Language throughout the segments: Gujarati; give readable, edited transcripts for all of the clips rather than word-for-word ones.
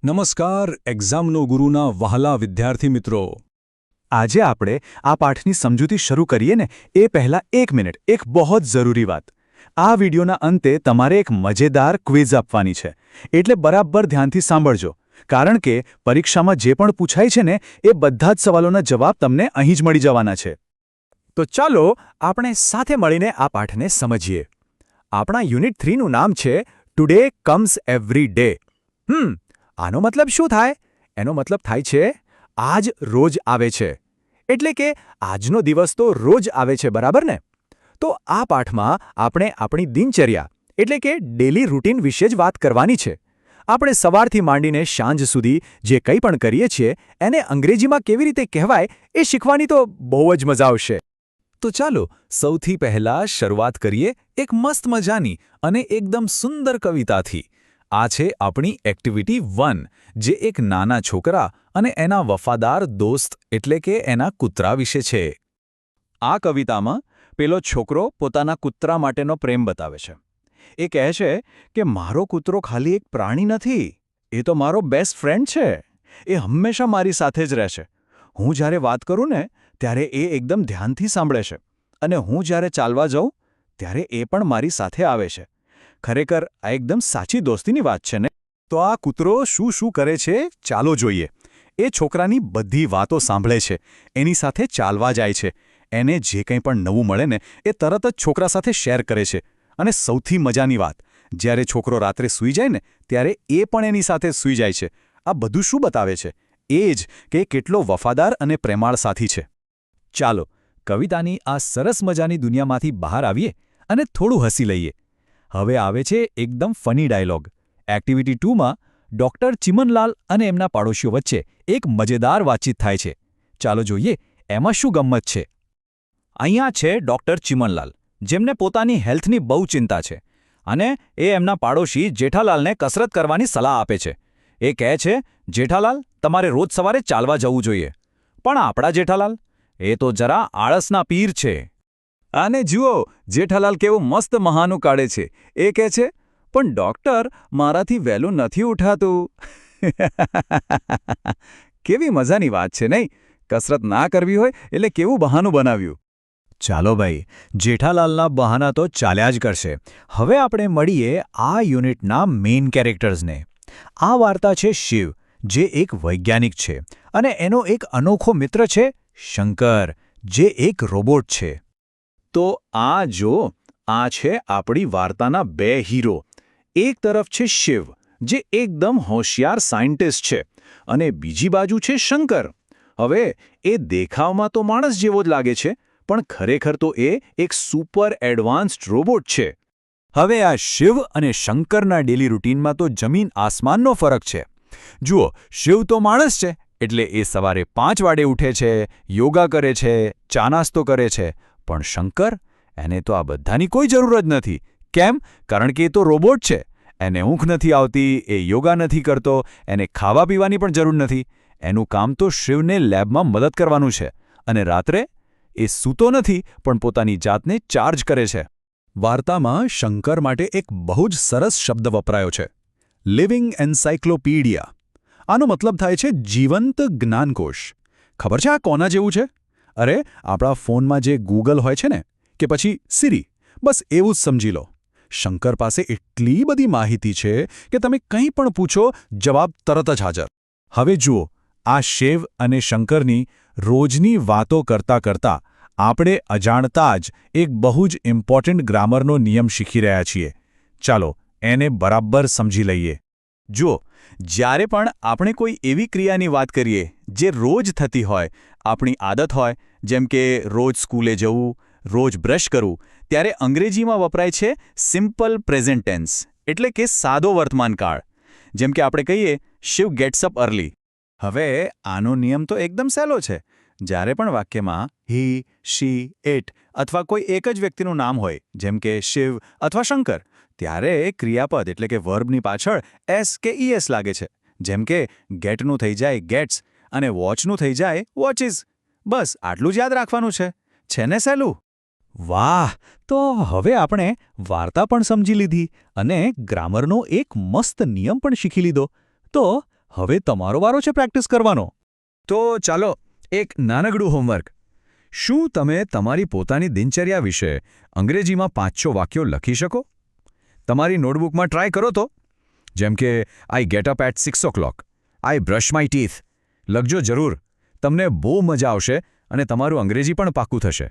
નમસ્કાર એક્ઝામનો ગુરુના વહાલા વિદ્યાર્થી મિત્રો. આજે આપણે આ પાઠની સમજૂતી શરૂ કરીએ ને એ પહેલાં 1 મિનિટ એક બહુ જ જરૂરી વાત. આ વિડિયોના અંતે તમારે એક મજેદાર ક્વિઝ આપવાની છે, એટલે બરાબર ધ્યાનથી સાંભળજો, કારણ કે પરીક્ષામાં જે પણ પૂછાય છે ને એ બધા જ સવાલોના જવાબ તમને અહીં જ મળી જવાના છે. તો ચાલો આપણે સાથે મળીને આ પાઠને સમજીએ. આપણા યુનિટ 3નું નામ છે ટુડે કમ્સ એવરી ડે. આનો મતલબ શું થાય? એનો મતલબ થાય છે આજ રોજ આવે છે, એટલે કે આજનો દિવસ તો રોજ આવે છે, બરાબર ને? તો આ પાઠમાં આપણે આપણી દિનચર્યા એટલે કે ડેલી રૂટીન વિશે જ વાત કરવાની છે. આપણે સવારથી માંડીને સાંજ સુધી જે કંઈ પણ કરીએ છીએ એને અંગ્રેજીમાં કેવી રીતે કહેવાય એ શીખવાની તો બહુ જ મજા આવશે. તો ચાલો સૌથી પહેલાં શરૂઆત કરીએ એક મસ્ત મજાની અને એકદમ સુંદર કવિતાથી. આ છે આપણી એક્ટિવિટી 1, જે એક નાના છોકરા અને એના વફાદાર દોસ્ત એટલે કે એના કૂતરા વિશે છે. આ કવિતામાં પેલો છોકરો પોતાના કૂતરા માટેનો પ્રેમ બતાવે છે. એ કહે છે કે મારો કૂતરો ખાલી એક પ્રાણી નથી, એ તો મારો બેસ્ટ ફ્રેન્ડ છે. એ હંમેશા મારી સાથે જ રહેશે. હું જ્યારે વાત કરું ને ત્યારે એ એકદમ ધ્યાનથી સાંભળે છે, અને હું જ્યારે ચાલવા જાઉં ત્યારે એ પણ મારી સાથે આવે છે. ખરેખર આ એકદમ સાચી દોસ્તીની વાત છે ને? તો આ કૂતરો શું કરે છે ચાલો જોઈએ. એ છોકરાની બધી વાતો સાંભળે છે, એની સાથે ચાલવા જાય છે, એને જે કંઈ પણ નવું મળે ને એ તરત જ છોકરા સાથે શેર કરે છે. અને સૌથી મજાની વાત, જ્યારે છોકરો રાત્રે સૂઈ જાય ને ત્યારે એ પણ એની સાથે સૂઈ જાય છે. આ બધું શું બતાવે છે? એ જ કે કેટલો વફાદાર અને પ્રેમાળ સાથી છે. ચાલો કવિતાની આ સરસ મજાની દુનિયામાંથી બહાર આવીએ અને થોડું હસી લઈએ. હવે આવે છે એકદમ ફની ડાયલોગ. એક્ટિવિટી 2માં ડૉક્ટર ચિમનલાલ અને એમના પાડોશીઓ વચ્ચે એક મજેદાર વાતચીત થાય છે. ચાલો જોઈએ એમાં શું ગમ્મત છે. અહીંયા છે ડૉક્ટર ચિમનલાલ, જેમને પોતાની હેલ્થની બહુ ચિંતા છે, અને એ એમના પાડોશી જેઠાલાલને કસરત કરવાની સલાહ આપે છે. એ કહે છે, જેઠાલાલ, તમારે રોજ સવારે ચાલવા જવું જોઈએ. પણ આપણા જેઠાલાલ, એ તો જરા આળસના પીર છે. આને જુઓ, જેઠાલાલ કેવું મસ્ત બહાનું કાઢે છે. એ કહે છે, પણ ડૉક્ટર, મારાથી વહેલું નથી ઉઠાતું. કેવી મજાની વાત છે નહીં? કસરત ના કરવી હોય એટલે કેવું બહાનું બનાવ્યું. ચાલો ભાઈ, જેઠાલાલના બહાના તો ચાલ્યા જ કરશે. હવે આપણે મળીએ આ યુનિટના મેઇન કેરેક્ટર્સને. આ વાર્તા છે શિવ, જે એક વૈજ્ઞાનિક છે, અને એનો એક અનોખો મિત્ર છે શંકર, જે એક રોબોટ છે. તો આ જો, આ છે આપણી વાર્તાના 2 હીરો. એક તરફ છે શિવ, જે એકદમ હોશિયાર સાયન્ટિસ્ટ છે, અને બીજી બાજુ છે શંકર. હવે એ દેખાવમાં તો માણસ જેવો જ લાગે છે, પણ ખરેખર તો એ એક સુપર એડવાન્સ્ડ રોબોટ છે. હવે આ શિવ અને શંકરના ડેલી રૂટીનમાં તો જમીન આસમાનનો ફરક છે. જુઓ, શિવ તો માણસ છે, એટલે એ સવારે 5 વાગે ઉઠે છે, યોગા કરે છે, ચા નાસ્તો કરે છે. પણ શંકર, એને તો આ બધાની કોઈ જરૂર જ નથી. કેમ? કારણ કે એ તો રોબોટ છે. એને ઊંઘ નથી આવતી, એ યોગા નથી કરતો, એને ખાવા પીવાની પણ જરૂર નથી. એનું કામ તો શિવને લેબમાં મદદ કરવાનું છે, અને રાત્રે એ સૂતો નથી, પણ પોતાની જાતને ચાર્જ કરે છે. વાર્તામાં શંકર માટે એક બહુ જ સરસ શબ્દ વપરાયો છે, લિવિંગ એન્સાઇક્લોપીડિયા. આનો મતલબ થાય છે જીવંત જ્ઞાનકોશ. ખબર છે આ કોના જેવું છે? અરે, આપણા ફોનમાં જે ગૂગલ હોય છે ને, કે પછી સિરી, બસ એવું જ સમજી લો. શંકર પાસે એટલી બધી માહિતી છે કે તમે કંઈ પણ પૂછો, જવાબ તરત જ હાજર. હવે જુઓ, આ શિવ અને શંકરની રોજની વાતો કરતાં કરતાં આપણે અજાણતા જ એક બહુ જ ઇમ્પોર્ટન્ટ ગ્રામરનો નિયમ શીખી રહ્યા છીએ. ચાલો એને બરાબર સમજી લઈએ. જુઓ, જ્યારે પણ આપણે કોઈ એવી ક્રિયાની વાત કરીએ જે રોજ થતી હોય, આપણી આદત હોય, જેમ કે રોજ સ્કૂલે જવું, રોજ બ્રશ કરવું, ત્યારે અંગ્રેજીમાં વપરાય છે સિમ્પલ પ્રેઝન્ટ ટેન્સ, એટલે કે સાદો વર્તમાનકાળ. જેમ કે આપણે કહીએ, શિવ ગેટ્સ અપ અર્લી. હવે આનો નિયમ તો એકદમ સહેલો છે. જ્યારે પણ વાક્યમાં હી, શી, ઇટ અથવા કોઈ એક જ વ્યક્તિનું નામ હોય, જેમ કે શિવ અથવા શંકર, ત્યારે ક્રિયાપદ એટલે કે વર્બની પાછળ એસ કે ઈએસ લાગે છે. જેમ કે ગેટનું થઈ જાય ગેટ્સ, અને વોચનું થઈ જાય વોચિસ. બસ આટલું જ યાદ રાખવાનું છે. છે ને સહેલું? વાહ! તો હવે આપણે વાર્તા પણ સમજી લીધી અને ગ્રામરનો એક મસ્ત નિયમ પણ શીખી લીધો. તો હવે તમારો વારો છે પ્રેક્ટિસ કરવાનો. તો ચાલો એક નાનકડું હોમવર્ક. શું તમે તમારી પોતાની દિનચર્યા વિશે અંગ્રેજીમાં 5-6 વાક્યો લખી શકો? તમારી નોટબુકમાં ટ્રાય કરો તો. જેમ કે I get up at 6 o'clock, I brush my teeth. લખજો જરૂર. તમને બહુ મજા આવશે અને તમારું અંગ્રેજી પણ પાક્કું થશે.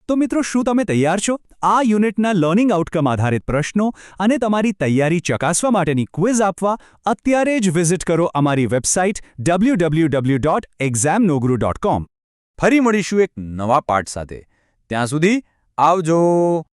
તો મિત્રો, શું તમે તૈયાર છો આ યુનિટના લર્નિંગ આઉટકમ આધારિત પ્રશ્નો અને તમારી તૈયારી ચકાસવા માટેની ક્વિઝ આપવા? અત્યારે જ વિઝિટ કરો અમારી વેબસાઇટ www.examnoguru.com. ફરી મળીશું એક નવા પાઠ સાથે. ત્યાં સુધી આવજો.